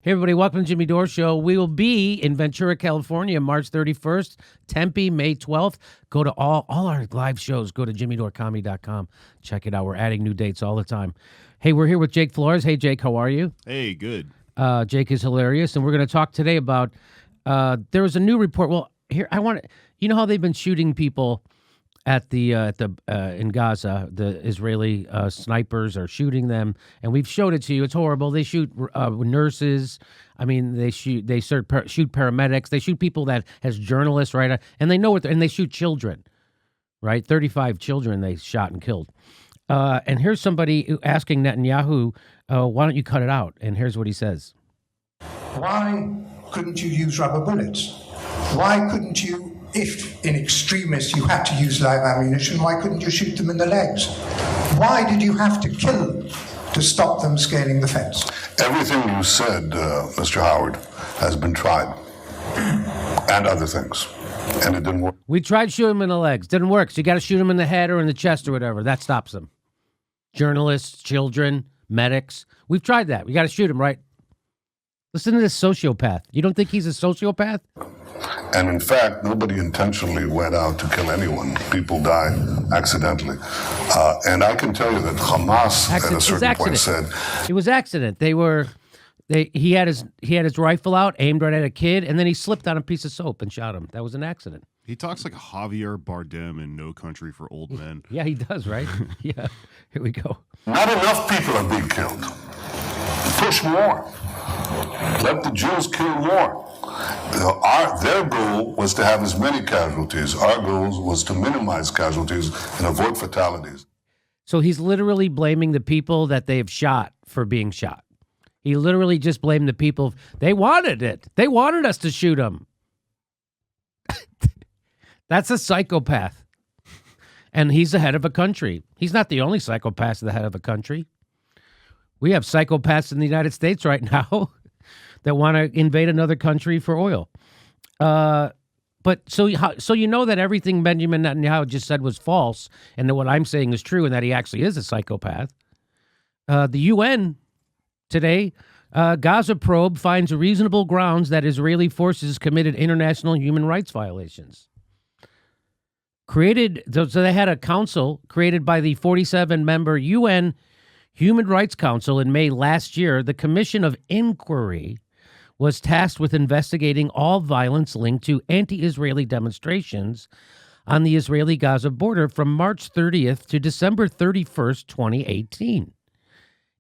Hey, everybody, welcome to Jimmy Dore Show. We will be in Ventura, California, March 31st, Tempe, May 12th. Go to all our live shows. Go to jimmydorecomedy.com. Check it out. We're adding new dates all the time. Hey, we're here with Jake Flores. Hey, Jake, how are you? Hey, good. Jake is hilarious, and we're going to talk today about, there was a new report. Well, here, you know how they've been shooting people at the in Gaza, the Israeli snipers are shooting them, and we've showed it to you. It's horrible. They shoot nurses. I mean, they shoot paramedics. They shoot people that as journalists, right? And they know what. And they shoot children, right? 35 children they shot and killed. And here's somebody asking Netanyahu, "Why don't you cut it out?" And here's what he says: Why couldn't you use rubber bullets? Why couldn't you? If in extremis you had to use live ammunition, why couldn't you shoot them in the legs? Why did you have to kill them to stop them scaling the fence? Everything you said, Mr. Howard, has been tried. And other things. And it didn't work. We tried shooting them in the legs. Didn't work. So you got to shoot them in the head or in the chest or whatever. That stops them. Journalists, children, medics. We've tried that. We got to shoot them, right? Listen to this sociopath. You don't think he's a sociopath? And in fact, nobody intentionally went out to kill anyone. People died accidentally. And I can tell you that Hamas at a certain point said it was accident. He had his rifle out, aimed right at a kid, and then he slipped on a piece of soap and shot him. That was an accident. He talks like Javier Bardem in No Country for Old Men. Yeah, he does, right? Yeah. Here we go. not enough people are being killed. Push more. Let the Jews kill more. Their goal was to have as many casualties. Our goal was to minimize casualties and avoid fatalities. So he's literally blaming the people that they have shot for being shot. He literally just blamed the people. They wanted it. They wanted us to shoot them. That's a psychopath. And he's the head of a country. He's not the only psychopath the head of a country. We have psychopaths in the United States right now that want to invade another country for oil. But so you know that everything Benjamin Netanyahu just said was false, and that what I'm saying is true, and that he actually is a psychopath. The UN today, Gaza probe finds reasonable grounds that Israeli forces committed international human rights violations. So they had a council created by the 47-member UN Human Rights Council in May last year. The Commission of Inquiry was tasked with investigating all violence linked to anti-Israeli demonstrations on the Israeli-Gaza border from March 30th to December 31st, 2018.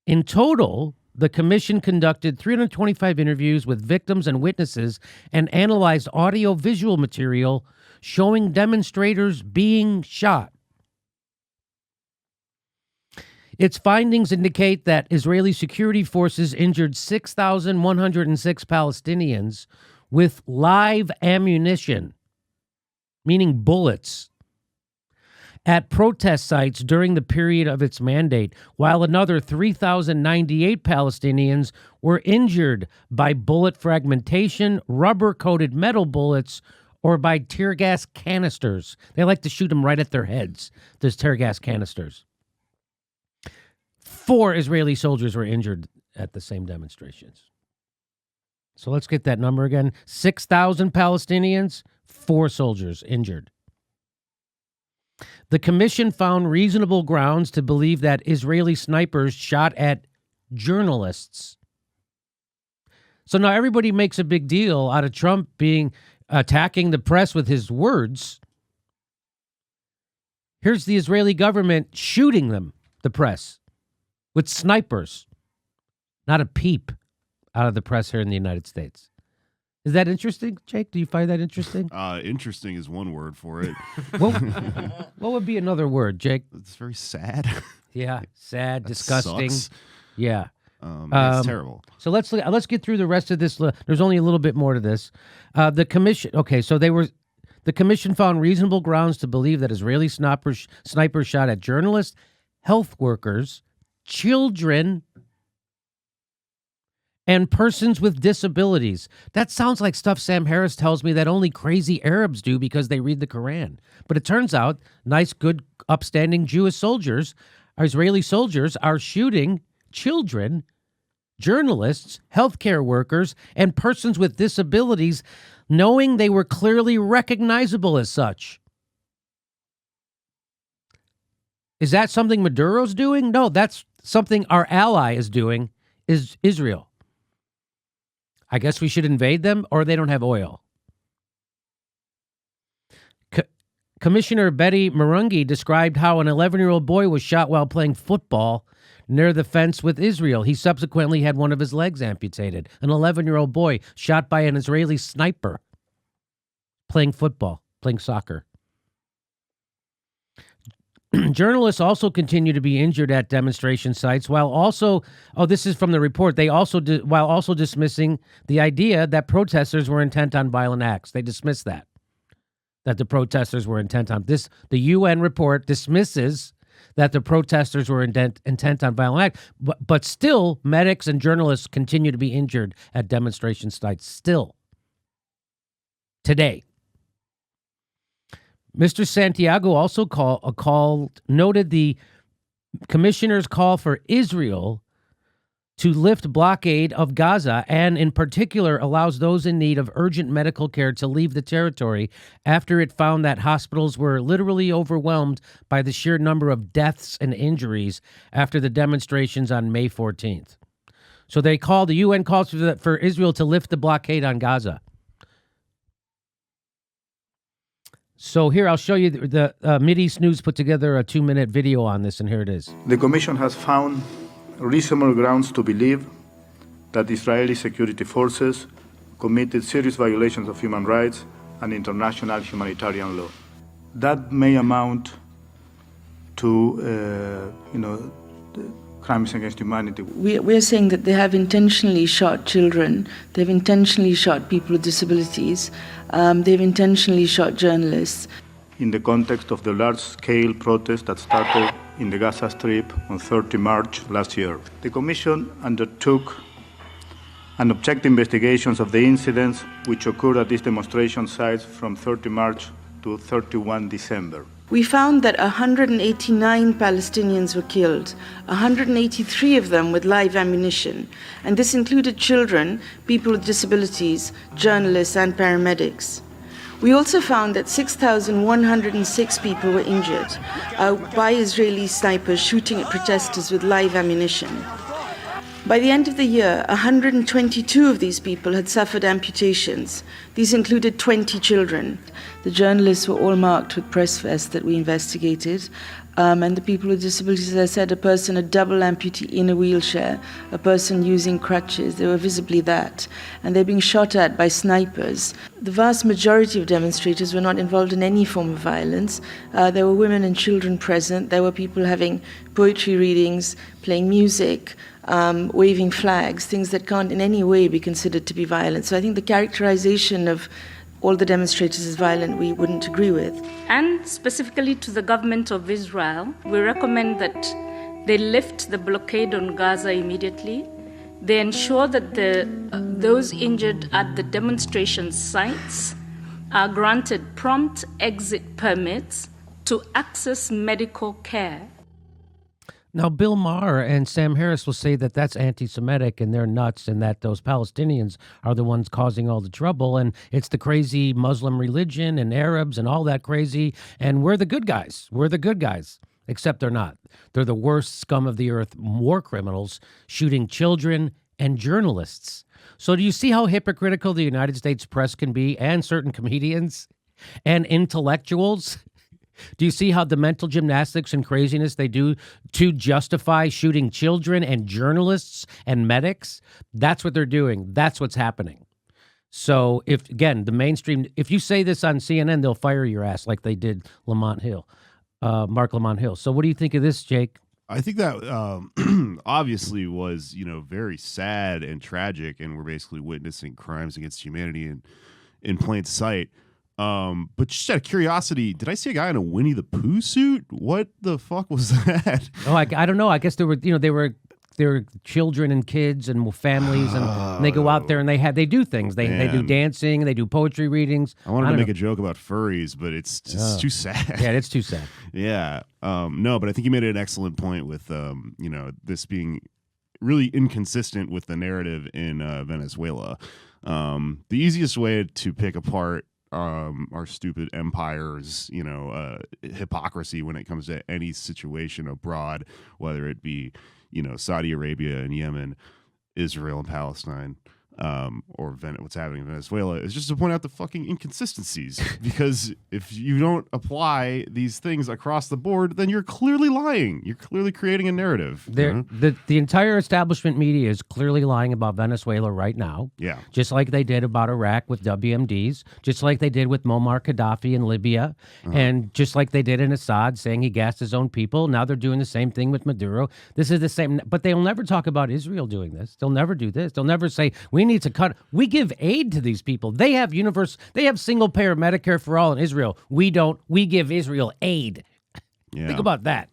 In total, the commission conducted 325 interviews with victims and witnesses and analyzed audio-visual material showing demonstrators being shot. Its findings indicate that Israeli security forces injured 6,106 Palestinians with live ammunition, meaning bullets, at protest sites during the period of its mandate, while another 3,098 Palestinians were injured by bullet fragmentation, rubber-coated metal bullets, or by tear gas canisters. They like to shoot them right at their heads, those tear gas canisters. 4 Israeli soldiers were injured at the same demonstrations. So let's get that number again. 6,000 Palestinians, 4 soldiers injured. The commission found reasonable grounds to believe that Israeli snipers shot at journalists. So now everybody makes a big deal out of Trump attacking the press with his words. Here's the Israeli government shooting them, the press, with snipers. Not a peep out of the press here in the United States. Is that interesting, Jake? Do you find that interesting? Interesting is one word for it. What would be another word, Jake? It's very sad. Yeah, sad, That disgusting. sucks. Yeah. It's terrible. So let's get through the rest of this. There's only a little bit more to this. The commission. Okay, so the commission found reasonable grounds to believe that Israeli snipers shot at journalists, health workers, children, and persons with disabilities. That sounds like stuff Sam Harris tells me that only crazy Arabs do because they read the Quran. But it turns out nice, good, upstanding Jewish soldiers, Israeli soldiers, are shooting children journalists, healthcare workers, and persons with disabilities, knowing they were clearly recognizable as such. Is that something Maduro's doing? No, that's something our ally is doing, is Israel. I guess we should invade them, or they don't have oil. Commissioner Betty Marungi described how an 11-year-old boy was shot while playing football near the fence with Israel. He subsequently had one of his legs amputated. An 11-year-old boy shot by an Israeli sniper playing football, playing soccer. Journalists also continue to be injured at demonstration sites while also, this is from the report, they also, while also dismissing the idea that protesters were intent on violent acts. They dismiss that the protesters were intent on this. The UN report dismisses that the protesters were intent on violent acts, but still medics and journalists continue to be injured at demonstration sites still today. Mr. Santiago also noted the commissioner's call for Israel to lift blockade of Gaza and, in particular, allows those in need of urgent medical care to leave the territory after it found that hospitals were literally overwhelmed by the sheer number of deaths and injuries after the demonstrations on May 14th. So the UN calls for Israel to lift the blockade on Gaza. So here, I'll show you the Mideast News put together a 2-minute video on this, and here it is. The Commission has found reasonable grounds to believe that Israeli security forces committed serious violations of human rights and international humanitarian law. That may amount to, crimes against humanity. We're saying that they have intentionally shot children, they've intentionally shot people with disabilities, they've intentionally shot journalists. In the context of the large-scale protest that started in the Gaza Strip on 30 March last year. The Commission undertook an objective investigation of the incidents which occurred at these demonstration sites from 30 March to 31 December. We found that 189 Palestinians were killed, 183 of them with live ammunition, and this included children, people with disabilities, journalists, and paramedics. We also found that 6,106 people were injured by Israeli snipers shooting at protesters with live ammunition. By the end of the year, 122 of these people had suffered amputations. These included 20 children. The journalists were all marked with press vests that we investigated. And the people with disabilities, as I said, a double amputee in a wheelchair, a person using crutches, they were visibly that. And they're being shot at by snipers. The vast majority of demonstrators were not involved in any form of violence. There were women and children present. There were people having poetry readings, playing music, waving flags, things that can't in any way be considered to be violent. So I think the characterization of all the demonstrators as violent, we wouldn't agree with. And specifically to the government of Israel, we recommend that they lift the blockade on Gaza immediately. They ensure that those injured at the demonstration sites are granted prompt exit permits to access medical care. Now, Bill Maher and Sam Harris will say that that's anti-Semitic and they're nuts and that those Palestinians are the ones causing all the trouble and it's the crazy Muslim religion and Arabs and all that crazy and we're the good guys. We're the good guys, except they're not. They're the worst scum of the earth war criminals shooting children and journalists. So do you see how hypocritical the United States press can be and certain comedians and intellectuals? Do you see how the mental gymnastics and craziness they do to justify shooting children and journalists and medics? That's what they're doing. That's what's happening. So if, again, the mainstream, if you say this on CNN, they'll fire your ass like they did Lamont Hill, Mark Lamont Hill. So what do you think of this, Jake? I think that obviously was, very sad and tragic, and we're basically witnessing crimes against humanity in plain sight. But just out of curiosity, did I see a guy in a Winnie the Pooh suit? What the fuck was that? Oh, I don't know. I guess there were children and kids and families, and they go out there and they do things. They do dancing, they do poetry readings. I wanted to make a joke about furries, but it's just too sad. Yeah, it's too sad. Yeah. No, but I think you made an excellent point with this being really inconsistent with the narrative in Venezuela. The easiest way to pick apart our stupid empires, hypocrisy when it comes to any situation abroad, whether it be, Saudi Arabia and Yemen, Israel and Palestine, or what's happening in Venezuela, is just to point out the fucking inconsistencies. Because if you don't apply these things across the board, then you're clearly lying. You're clearly creating a narrative. The entire establishment media is clearly lying about Venezuela right now. Yeah. Just like they did about Iraq with WMDs, just like they did with Muammar Gaddafi in Libya, and just like they did in Assad, saying he gassed his own people. Now they're doing the same thing with Maduro. This is the same, but they'll never talk about Israel doing this. They'll never do this. They'll never say, we need to cut. We give aid to these people. They have single payer Medicare for all in Israel. We don't. We give Israel aid. Yeah. Think about that.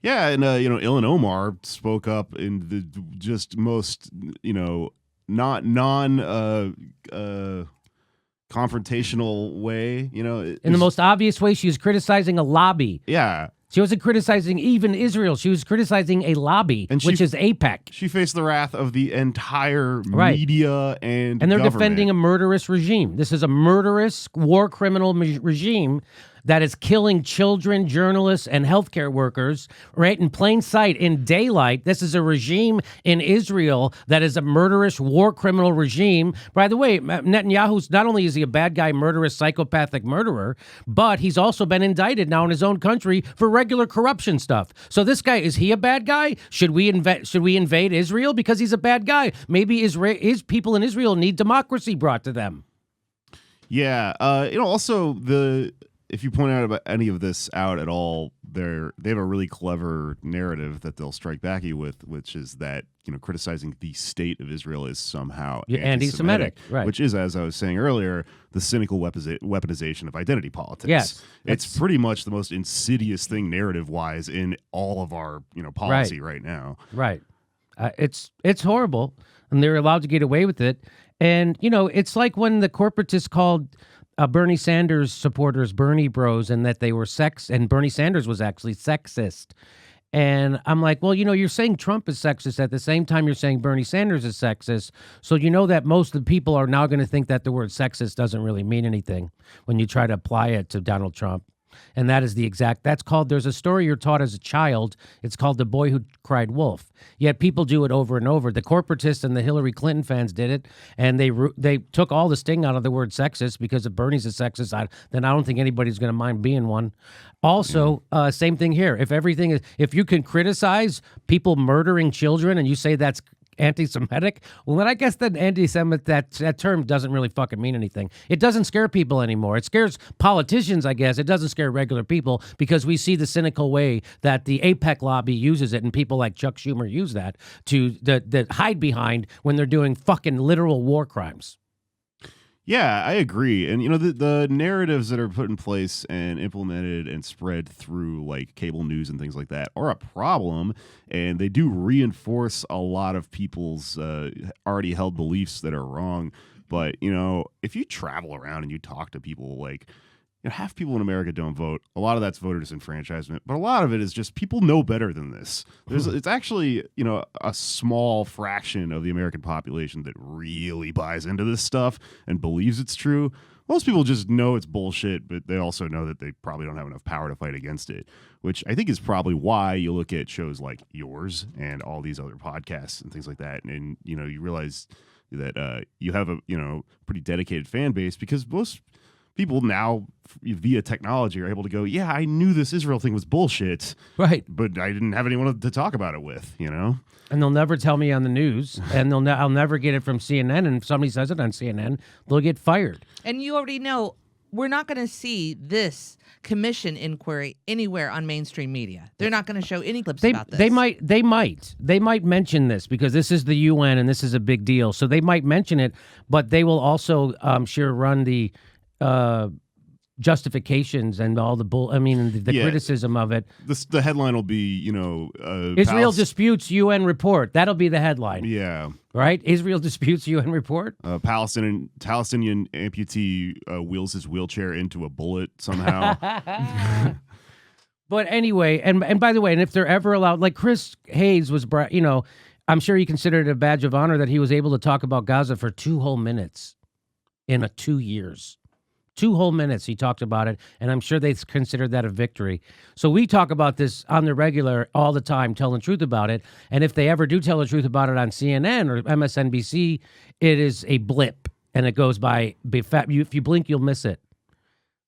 Yeah, and Ilhan Omar spoke up in the just most not confrontational way. In the most obvious way, she was criticizing a lobby. Yeah. She wasn't criticizing even Israel. She was criticizing a lobby, which is AIPAC. She faced the wrath of the entire media and they're government. defending a murderous regime. This is a murderous war criminal regime that is killing children, journalists, and healthcare workers, right, in plain sight, in daylight. This is a regime in Israel that is a murderous war criminal regime. By the way, Netanyahu's, not only is he a bad guy, murderous, psychopathic murderer, but he's also been indicted now in his own country for regular corruption stuff. So this guy, is he a bad guy? Should we invade Israel because he's a bad guy? Maybe people in Israel need democracy brought to them. Yeah. Also if you point out about any of this out at all, they have a really clever narrative that they'll strike back at you with, which is that criticizing the state of Israel is somehow anti-Semitic, right? Which is, as I was saying earlier, the cynical weaponization of identity politics. Yes, it's pretty much the most insidious thing narrative-wise in all of our policy right now. Right, it's horrible, and they're allowed to get away with it. And it's like when the corporatists called Bernie Sanders supporters Bernie bros, and that they were and Bernie Sanders was actually sexist. And I'm like, well, you're saying Trump is sexist at the same time you're saying Bernie Sanders is sexist. So that most of the people are now going to think that the word sexist doesn't really mean anything when you try to apply it to Donald Trump. And that is there's a story you're taught as a child. It's called The Boy Who Cried Wolf. Yet people do it over and over. The corporatists and the Hillary Clinton fans did it, and they took all the sting out of the word sexist, because if Bernie's a sexist, then I don't think anybody's going to mind being one. Also, same thing here. If you can criticize people murdering children and you say that's anti-Semitic, well, then I guess that anti-Semitic, that term doesn't really fucking mean anything. It doesn't scare people anymore. It scares politicians, I guess. It doesn't scare regular people, because we see the cynical way that the AIPAC lobby uses it, and people like Chuck Schumer use that to hide behind when they're doing fucking literal war crimes. Yeah, I agree. And, the narratives that are put in place and implemented and spread through like cable news and things like that are a problem. And they do reinforce a lot of people's already held beliefs that are wrong. But, if you travel around and you talk to people, like, half people in America don't vote. A lot of that's voter disenfranchisement, but a lot of it is just people know better than this. It's actually, a small fraction of the American population that really buys into this stuff and believes it's true. Most people just know it's bullshit, but they also know that they probably don't have enough power to fight against it, which I think is probably why you look at shows like yours and all these other podcasts and things like that. And, you realize that you have a, pretty dedicated fan base, because most people now via technology are able to go, yeah, I knew this Israel thing was bullshit, right? But I didn't have anyone to talk about it with, And they'll never tell me on the news, and I'll never get it from CNN. And if somebody says it on CNN, they'll get fired. And you already know we're not going to see this commission inquiry anywhere on mainstream media. They're not going to show any clips about this. They might mention this, because this is the UN and this is a big deal. So they might mention it, but they will also run the justifications and all the criticism of it. The headline will be, Israel disputes UN report. That'll be the headline. Yeah. Right? Israel disputes UN report. Palestinian amputee wheels his wheelchair into a bullet somehow. But anyway, and by the way, and if they're ever allowed, like Chris Hayes was, I'm sure he considered it a badge of honor that he was able to talk about Gaza for 2 whole minutes in 2 years. 2 whole minutes he talked about it, and I'm sure they considered that a victory. So we talk about this on the regular all the time, telling the truth about it. And if they ever do tell the truth about it on CNN or MSNBC, it is a blip, and it goes by. If you blink, you'll miss it.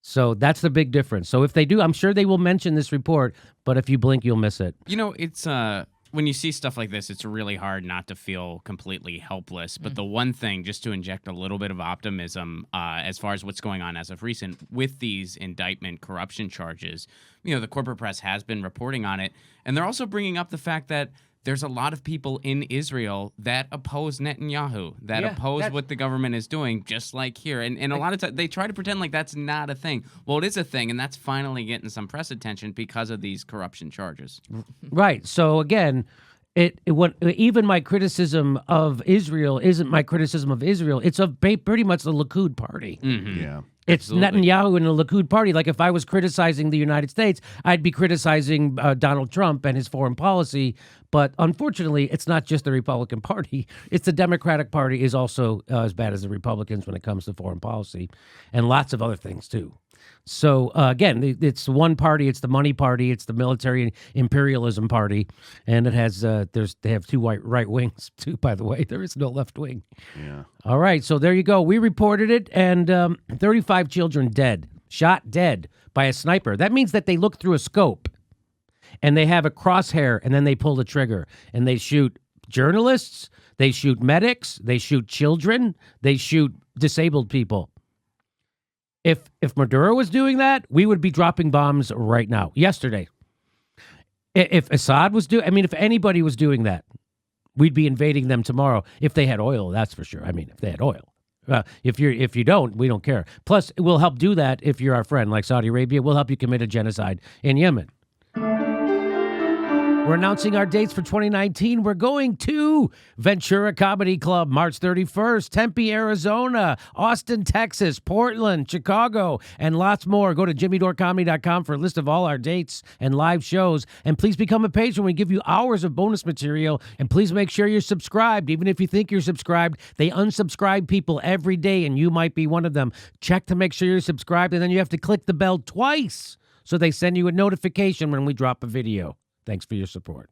So that's the big difference. So if they do, I'm sure they will mention this report, but if you blink, you'll miss it. You know, it's when you see stuff like this, it's really hard not to feel completely helpless. But the one thing, just to inject a little bit of optimism as far as what's going on as of recent with these indictment corruption charges, you know, the corporate press has been reporting on it. And they're also bringing up the fact that there's a lot of people in Israel that oppose Netanyahu, that oppose what the government is doing, just like here. And a lot of times they try to pretend like that's not a thing. Well, it is a thing, and that's finally getting some press attention because of these corruption charges. Right. So again, even my criticism of Israel isn't my criticism of Israel. It's of pretty much the Likud party. Mm-hmm. Yeah. It's Netanyahu and the Likud party. Like if I was criticizing the United States, I'd be criticizing Donald Trump and his foreign policy. But unfortunately, it's not just the Republican Party. It's the Democratic Party is also as bad as the Republicans when it comes to foreign policy and lots of other things, too. So, again, it's one party. It's the money party. It's the military imperialism party. And it has they have 2 right wings, too, by the way. There is no left wing. Yeah. All right. So there you go. We reported it. And 35 children shot dead by a sniper. That means that they look through a scope and they have a crosshair and then they pull the trigger and they shoot journalists. They shoot medics. They shoot children. They shoot disabled people. If Maduro was doing that, we would be dropping bombs right now. Yesterday. If Assad was if anybody was doing that, we'd be invading them tomorrow. If they had oil, that's for sure. I mean, if they had oil. If you don't, we don't care. Plus, we'll help do that if you're our friend, like Saudi Arabia. We'll help you commit a genocide in Yemen. We're announcing our dates for 2019. We're going to Ventura Comedy Club, March 31st, Tempe, Arizona, Austin, Texas, Portland, Chicago, and lots more. Go to jimmydorecomedy.com for a list of all our dates and live shows. And please become a patron. We give you hours of bonus material. And please make sure you're subscribed. Even if you think you're subscribed, they unsubscribe people every day, and you might be one of them. Check to make sure you're subscribed, and then you have to click the bell twice so they send you a notification when we drop a video. Thanks for your support.